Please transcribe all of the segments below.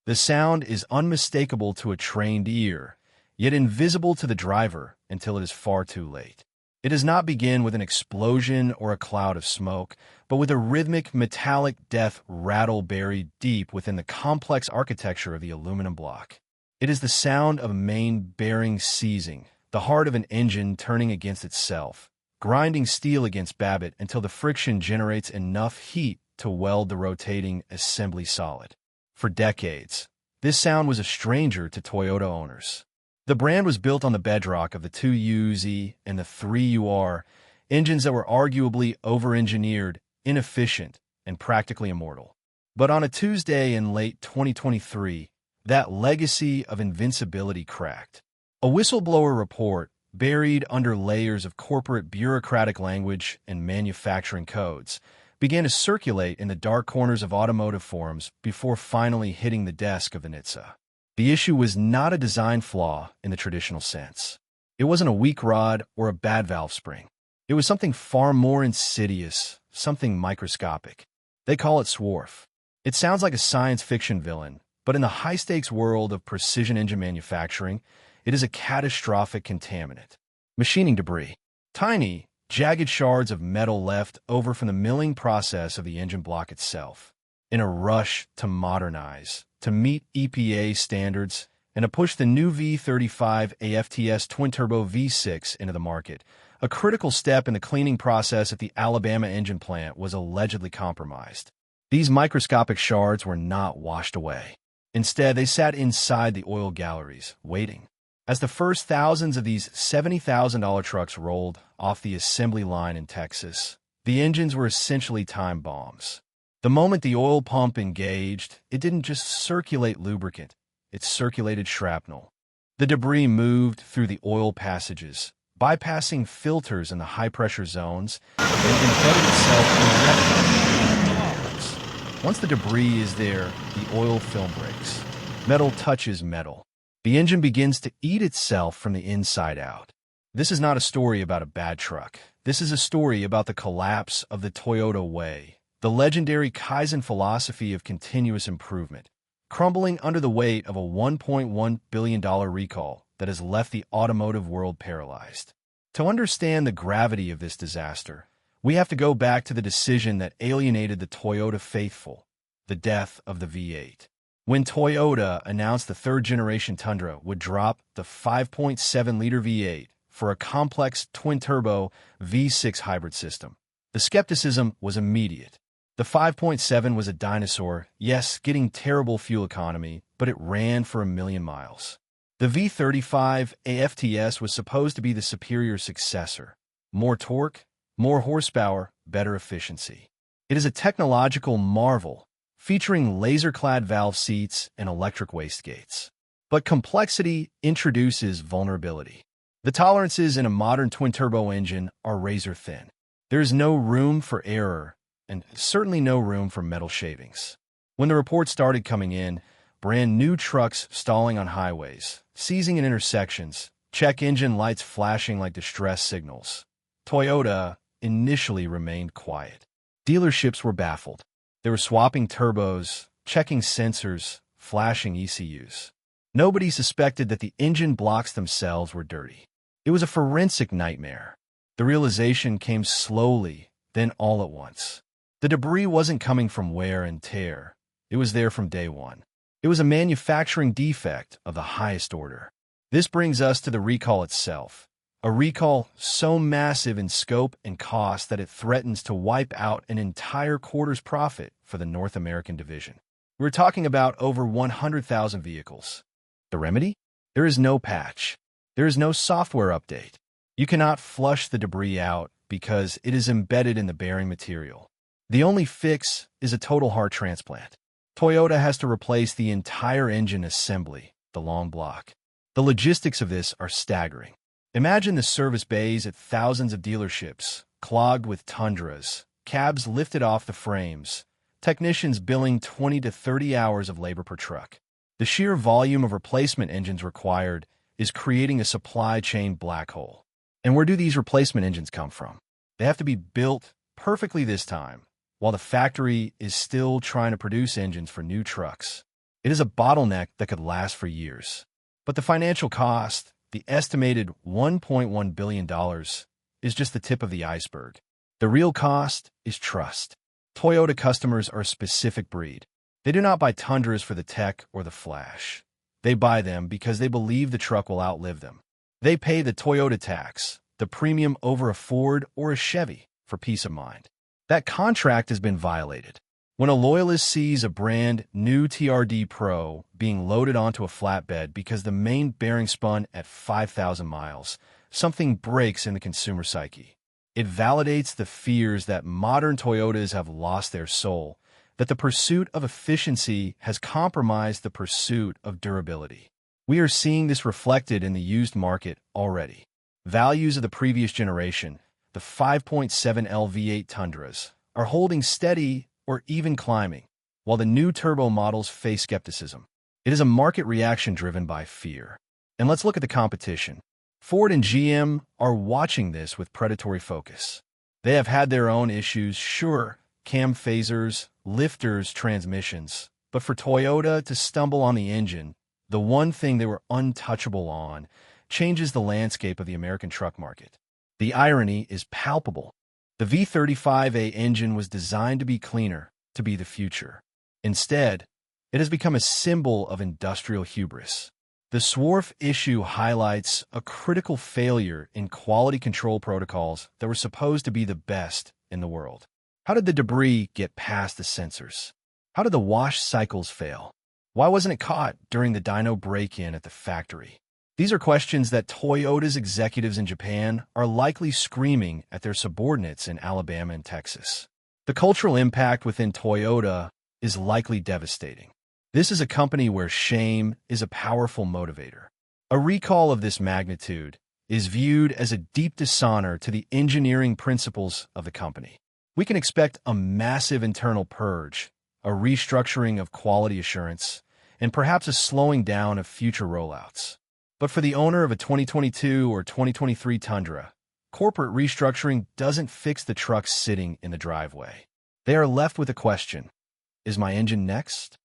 The sound is unmistakable to a trained ear, yet invisible to the driver until it is far too late. It does not begin with an explosion or a cloud of smoke, but with a rhythmic, metallic death rattle buried deep within the complex architecture of the aluminum block. It is the sound of a main bearing seizing, the heart of an engine turning against itself, grinding steel against babbitt until the friction generates enough heat to weld the rotating assembly solid. For decades, this sound was a stranger to Toyota owners. The brand was built on the bedrock of the 2UZ and the 3UR, engines that were arguably over-engineered, inefficient, and practically immortal. But on a Tuesday in late 2023, that legacy of invincibility cracked. A whistleblower report, buried under layers of corporate bureaucratic language and manufacturing codes, began to circulate in the dark corners of automotive forums before finally hitting the desk of the NHTSA. The issue was not a design flaw in the traditional sense. It wasn't a weak rod or a bad valve spring. It was something far more insidious, something microscopic. They call it Swarf. It sounds like a science fiction villain, but in the high-stakes world of precision engine manufacturing, it is a catastrophic contaminant. Machining debris. Tiny, jagged shards of metal left over from the milling process of the engine block itself. In a rush to modernize, to meet EPA standards, and to push the new V35 AFTS twin-turbo V6 into the market, a critical step in the cleaning process at the Alabama engine plant was allegedly compromised. These microscopic shards were not washed away. Instead, they sat inside the oil galleries, waiting. As the first thousands of these $70,000 trucks rolled off the assembly line in Texas, the engines were essentially time bombs. The moment the oil pump engaged, it didn't just circulate lubricant, it circulated shrapnel. The debris moved through the oil passages, bypassing filters in the high-pressure zones, and embedded itself in the reservoirs. Once the debris is there, the oil film breaks. Metal touches metal. The engine begins to eat itself from the inside out. This is not a story about a bad truck. This is a story about the collapse of the Toyota way, the legendary Kaizen philosophy of continuous improvement, crumbling under the weight of a $1.1 billion recall that has left the automotive world paralyzed. To understand the gravity of this disaster, we have to go back to the decision that alienated the Toyota faithful, the death of the V8. When Toyota announced the third-generation Tundra would drop the 5.7-liter V8 for a complex twin-turbo V6 hybrid system, the skepticism was immediate. The 5.7 was a dinosaur, yes, getting terrible fuel economy, but it ran for 1 million miles. The V35 AFTS was supposed to be the superior successor. More torque, more horsepower, better efficiency. It is a technological marvel, featuring laser-clad valve seats and electric wastegates. But complexity introduces vulnerability. The tolerances in a modern twin-turbo engine are razor-thin. There is no room for error, and certainly no room for metal shavings. When the reports started coming in, brand new trucks stalling on highways, seizing in intersections, check engine lights flashing like distress signals, Toyota initially remained quiet. Dealerships were baffled. They were swapping turbos, checking sensors, flashing ECUs. Nobody suspected that the engine blocks themselves were dirty. It was a forensic nightmare. The realization came slowly, then all at once. The debris wasn't coming from wear and tear. It was there from day one. It was a manufacturing defect of the highest order. This brings us to the recall itself. A recall so massive in scope and cost that it threatens to wipe out an entire quarter's profit for the North American division. We're talking about over 100,000 vehicles. The remedy? There is no patch. There is no software update. You cannot flush the debris out because it is embedded in the bearing material. The only fix is a total heart transplant. Toyota has to replace the entire engine assembly, the long block. The logistics of this are staggering. Imagine the service bays at thousands of dealerships, clogged with Tundras, cabs lifted off the frames, technicians billing 20 to 30 hours of labor per truck. The sheer volume of replacement engines required is creating a supply chain black hole. And where do these replacement engines come from? They have to be built perfectly this time, while the factory is still trying to produce engines for new trucks. It is a bottleneck that could last for years. But the financial cost, the estimated $1.1 billion, is just the tip of the iceberg. The real cost is trust. Toyota customers are a specific breed. They do not buy Tundras for the tech or the flash. They buy them because they believe the truck will outlive them. They pay the Toyota tax, the premium over a Ford or a Chevy, for peace of mind. That contract has been violated. When a loyalist sees a brand new TRD Pro being loaded onto a flatbed because the main bearing spun at 5,000 miles, something breaks in the consumer psyche. It validates the fears that modern Toyotas have lost their soul, that the pursuit of efficiency has compromised the pursuit of durability. We are seeing this reflected in the used market already. Values of the previous generation, the 5.7L V8 Tundras, are holding steady or even climbing, while the new turbo models face skepticism. It is a market reaction driven by fear. And let's look at the competition. Ford and GM are watching this with predatory focus. They have had their own issues, sure, cam phasers, lifters, transmissions, but for Toyota to stumble on the engine, the one thing they were untouchable on, changes the landscape of the American truck market. The irony is palpable. The V35A engine was designed to be cleaner, to be the future. Instead, it has become a symbol of industrial hubris. The Swarf issue highlights a critical failure in quality control protocols that were supposed to be the best in the world. How did the debris get past the sensors? How did the wash cycles fail? Why wasn't it caught during the dyno break-in at the factory? These are questions that Toyota's executives in Japan are likely screaming at their subordinates in Alabama and Texas. The cultural impact within Toyota is likely devastating. This is a company where shame is a powerful motivator. A recall of this magnitude is viewed as a deep dishonor to the engineering principles of the company. We can expect a massive internal purge, a restructuring of quality assurance, and perhaps a slowing down of future rollouts. But for the owner of a 2022 or 2023 Tundra, corporate restructuring doesn't fix the truck sitting in the driveway. They are left with a question: is my engine next?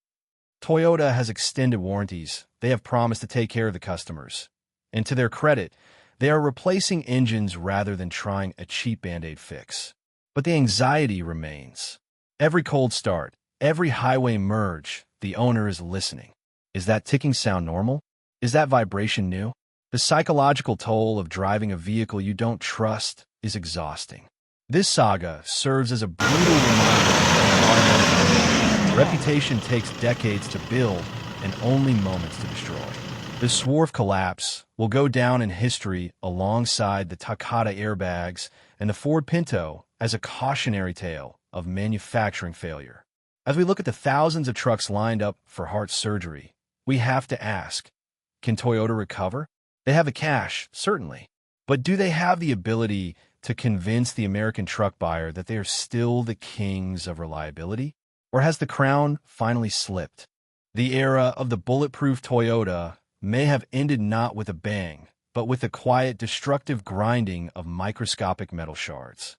Toyota has extended warranties. They have promised to take care of the customers. And to their credit, they are replacing engines rather than trying a cheap Band-Aid fix. But the anxiety remains. Every cold start, every highway merge, the owner is listening. Is that ticking sound normal? Is that vibration new? The psychological toll of driving a vehicle you don't trust is exhausting. This saga serves as a brutal reminder that reputation takes decades to build and only moments to destroy. The Swarf collapse will go down in history alongside the Takata airbags and the Ford Pinto as a cautionary tale of manufacturing failure. As we look at the thousands of trucks lined up for heart surgery, we have to ask, can Toyota recover? They have the cash, certainly. But do they have the ability to convince the American truck buyer that they are still the kings of reliability? Or has the crown finally slipped? The era of the bulletproof Toyota may have ended not with a bang, but with the quiet, destructive grinding of microscopic metal shards.